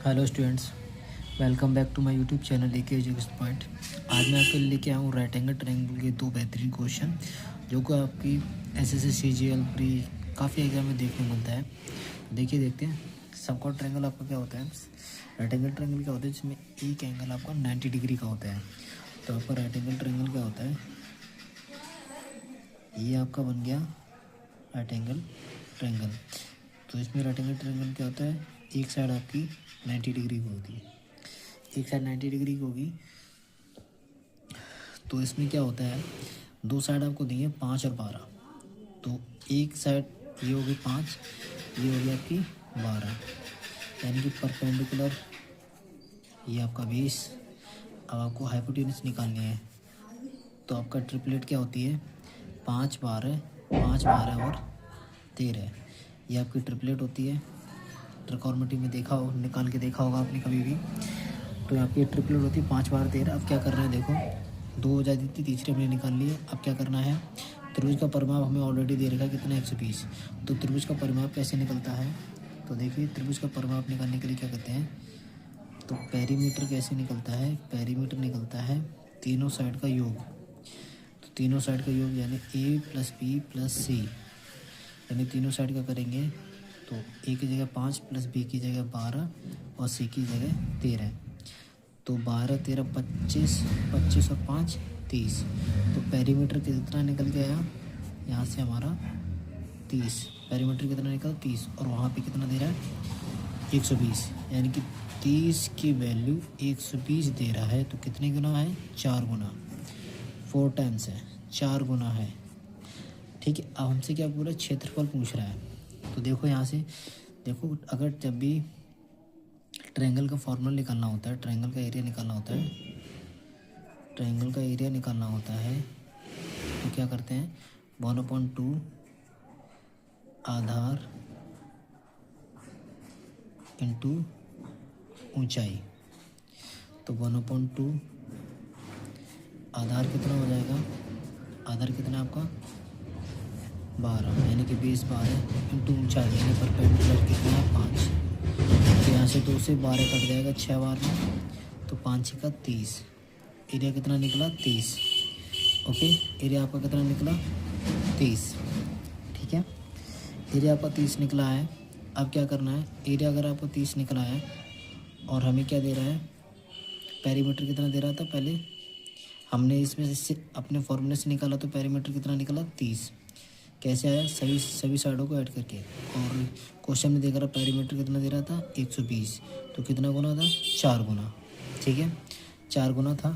Hello students, welcome back to my YouTube channel AK education point. आज मैं आपके लिए लेके आया हूँ राइट एंगल ट्रायंगल के दो बेहतरीन क्वेश्चन जो कि आपकी एसएससी सीजीएल प्री काफ़ी एग्जाम में देखने को मिलता है। देखते हैं सबकॉट ट्रायंगल आपका क्या होता है। राइट एंगल ट्रायंगल क्या होता है जिसमें एक एंगल आपका 90 डिग्री का होता है। तो आपका राइट एंगल ट्रायंगल क्या होता है, ये आपका बन गया राइट एंगल ट्रायंगल। तो इसमें राइट एंगल ट्रायंगल क्या होता है, एक साइड आपकी 90 डिग्री की होती है, एक साइड 90 डिग्री की होगी। तो इसमें क्या होता है, दो साइड आपको दिए 5 और 12। तो एक साइड ये होगी 5, ये होगी आपकी 12, यानी कि परपेंडिकुलर ये आपका 20। अब आपको हाइपोटेन्यूज निकालनी है। तो आपका ट्रिपलेट क्या होती है, 5 12 5 12 और 13, ये आपकी ट्रिपलेट होती है। ट्रिकोनोमेट्री में देखा हो, निकाल के देखा होगा आपने कभी भी। तो यहाँ पे ट्रिपलेट होती है 5 12 13। अब क्या करना है, देखो 2 हो जाती थी, तीसरी हमने निकाल ली है। अब क्या करना है, त्रिभुज का परिमाप हमें ऑलरेडी दे रखा है कितना, 120। तो त्रिभुज का परिमाप कैसे निकलता है, तो देखिए त्रिभुज का परिमाप निकालने के लिए क्या करते हैं, तो पेरीमीटर कैसे निकलता है, पेरीमीटर निकलता है तीनों साइड का योग। तो तीनों साइड का योग यानी ए प्लस बी प्लस सी, यानी तीनों साइड का करेंगे तो ए की जगह 5 प्लस बी की जगह 12 और सी की जगह 13। तो 12 13 25, 25 और 5 30। तो पेरीमीटर कितना निकल गया यहाँ से हमारा 30। पेरीमीटर कितना निकला 30, और वहाँ पे कितना दे रहा है 120, यानी कि 30 की वैल्यू 120 दे रहा है। तो कितने गुना है, 4 गुना, 4 टाइम्स है, 4 गुना है। ठीक है, अब हमसे क्या पूरा क्षेत्रफल पूछ रहा है। तो देखो यहाँ से देखो, अगर जब भी ट्रायंगल का फॉर्मूला निकालना होता है, ट्रायंगल का एरिया निकालना होता है, ट्रायंगल का एरिया निकालना होता है, तो क्या करते हैं 1/2 आधार इंटू ऊंचाई। तो 1/2 आधार कितना हो जाएगा, आधार कितना आपका 12, यानी कि 20 12 इंटू ऊंचाई यानी परपेंडिकुलर कितना 5। तो यहाँ से 2 से 12 कट जाएगा 6 बार में, तो 5 का 30। एरिया कितना निकला 30। ओके, एरिया आपका कितना निकला 30। ठीक है, एरिया आपका 30 निकला है। अब क्या करना है, एरिया अगर आपको 30 निकला है और हमें क्या दे रहा है, पेरीमीटर कितना दे रहा था, पहले हमने इसमें से अपने फॉर्मूले से निकाला। तो पेरीमीटर कितना निकला 30। कैसे आया, सभी साइडों को ऐड करके। और क्वेश्चन में देख रहा पेरीमीटर कितना दे रहा था 120, तो कितना गुना था 4 गुना। ठीक है, 4 गुना था।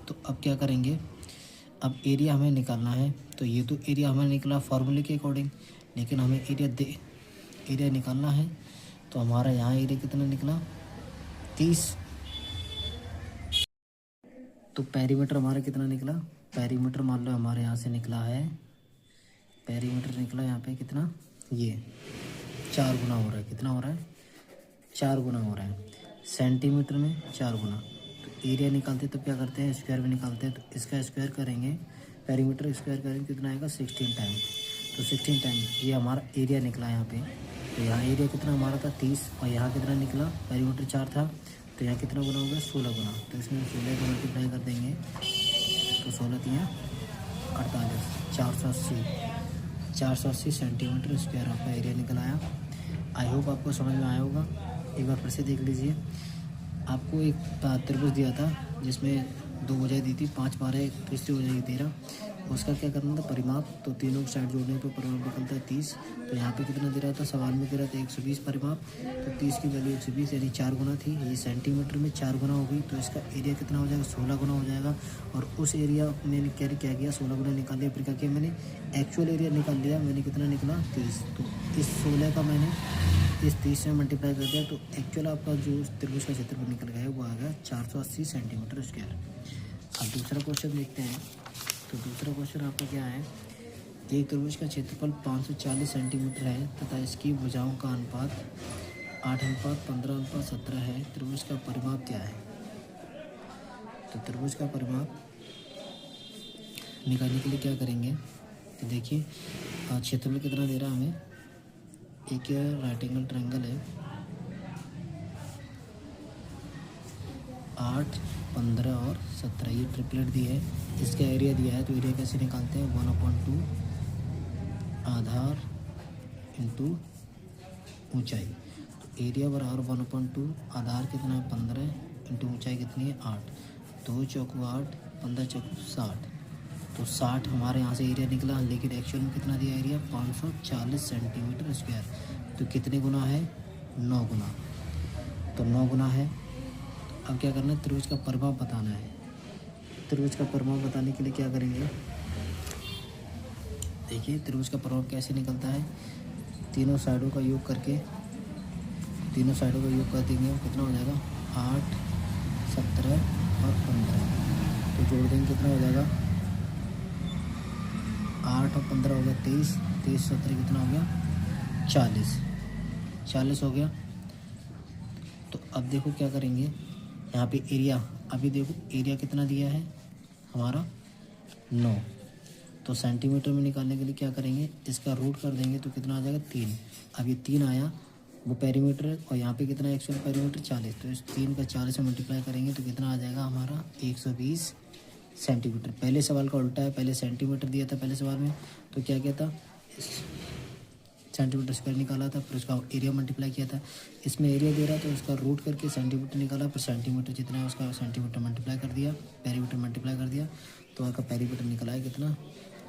तो अब क्या करेंगे, अब एरिया हमें निकालना है। तो ये तो एरिया हमें निकला फार्मूले के अकॉर्डिंग, लेकिन हमें एरिया निकालना है। तो हमारा यहाँ एरिया कितना निकला 30। तो पेरीमीटर हमारा कितना निकला, पेरीमीटर मान लो हमारे यहाँ से निकला है, पेरीमीटर निकला यहाँ पे कितना, ये 4 गुना हो रहा है। कितना हो रहा है 4 गुना हो रहा है, सेंटीमीटर में 4 गुना। तो एरिया निकालते तो क्या करते हैं, स्क्वायर में निकालते हैं। तो इसका स्क्वायर करेंगे, पेरीमीटर स्क्वायर करेंगे, कितना आएगा 16 टाइम। तो 16 टाइम ये हमारा एरिया निकला यहाँ पे। तो यहाँ एरिया कितना हमारा था 30, और यहाँ कितना निकला, पेरीमीटर 4 था, तो यहाँ कितना गुना होगा 16 गुना। तो इसमें 16 को मल्टीप्लाई कर देंगे, तो 16 3 48, 480 सेंटीमीटर स्क्वायर आपका एरिया निकल आया। आई होप आपको समझ में आया होगा। एक बार फिर से देख लीजिए, आपको एक त्रिभुज दिया था जिसमें 2 भुजाएं दी थी, 5 12, तीसरी हो जाएगी 13। उसका क्या करना था परिमाप, तो तीनों साइड जोड़ने पे परिमाप निकलता है 30। तो यहाँ पे कितना दे रहा था, सवाल में दे रहा था 120 परिमाप। तो 30 की वैल्यू 120 यानी 4 गुना थी। ये सेंटीमीटर में 4 गुना हो गई, तो इसका एरिया कितना हो जाएगा 16 गुना हो जाएगा। और उस एरिया मैंने क्या किया 16 गुना निकाल लिया, फिर क्या किया मैंने एक्चुअल एरिया निकाल लिया, मैंने कितना निकला 30। तो इस 16 का मैंने इस 30 में मल्टीप्लाई कर दिया, तो एक्चुअल आपका जो त्रिभुज का क्षेत्रफल निकल गया है वो आ गया 480 सेंटीमीटर स्क्वायर। अब दूसरा क्वेश्चन देखते हैं। तो दूसरा क्वेश्चन आपका क्या है, एक त्रिभुज का क्षेत्रफल 540 सेंटीमीटर है तथा इसकी भुजाओं का अनुपात 8:15:17 है। त्रिभुज का परिमाप क्या है। तो त्रिभुज का परिमाप निकालने के लिए क्या करेंगे, तो देखिए क्षेत्रफल कितना दे रहा है हमें, एक राइट एंगल ट्रायंगल है, 8, 15 और 17 ये ट्रिपलेट दी है। इसका एरिया दिया है तो एरिया कैसे निकालते हैं, 1/2 आधार इंटू ऊंचाई। तो एरिया बराबर 1/2 आधार कितना है 15 इंटू ऊंचाई कितनी है 8, 2 चौको 8, 15 चौको 60। तो 60 हमारे यहाँ से एरिया निकला, लेकिन एक्चुअल में कितना दिया एरिया 540 सेंटीमीटर स्क्वायर। तो कितने गुना है 9 गुना, तो 9 गुना है। अब क्या करना है, त्रिभुज का प्रभाव बताना है। त्रिभुज का प्रभाव बताने के लिए क्या करेंगे, देखिए त्रिभुज का प्रभाव कैसे निकलता है, तीनों साइडों का योग करके, तीनों साइडों का योग कर देंगे, कितना हो जाएगा 8, 17 और 15। तो जोड़ देंगे कितना हो जाएगा 8 और 15 हो गया 23, 23 17 कितना हो गया 40, 40 हो गया। तो अब देखो क्या करेंगे, यहाँ पे एरिया, अभी देखो एरिया कितना दिया है हमारा 9, तो सेंटीमीटर में निकालने के लिए क्या करेंगे, इसका रूट कर देंगे तो कितना आ जाएगा 3। अब ये 3 आया वो पेरीमीटर है, और यहाँ पे कितना एक्चुअल पेरीमीटर 40, तो इस 3 का 40 से मल्टीप्लाई करेंगे तो कितना आ जाएगा हमारा 120 सेंटीमीटर। पहले सवाल का उल्टा है, पहले सेंटीमीटर दिया था पहले सवाल में, तो क्या किया था सेंटीमीटर स्क्वायर निकाला था, फिर उसका एरिया मल्टीप्लाई किया था। इसमें एरिया दे रहा है तो उसका रूट करके सेंटीमीटर निकाला, फिर सेंटीमीटर जितना है उसका सेंटीमीटर मल्टीप्लाई कर दिया, पेरीमीटर मल्टीप्लाई कर दिया, तो आपका पेरीमीटर निकला है कितना,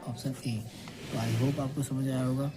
ऑप्शन ए। तो आई होप आपको समझ आया होगा।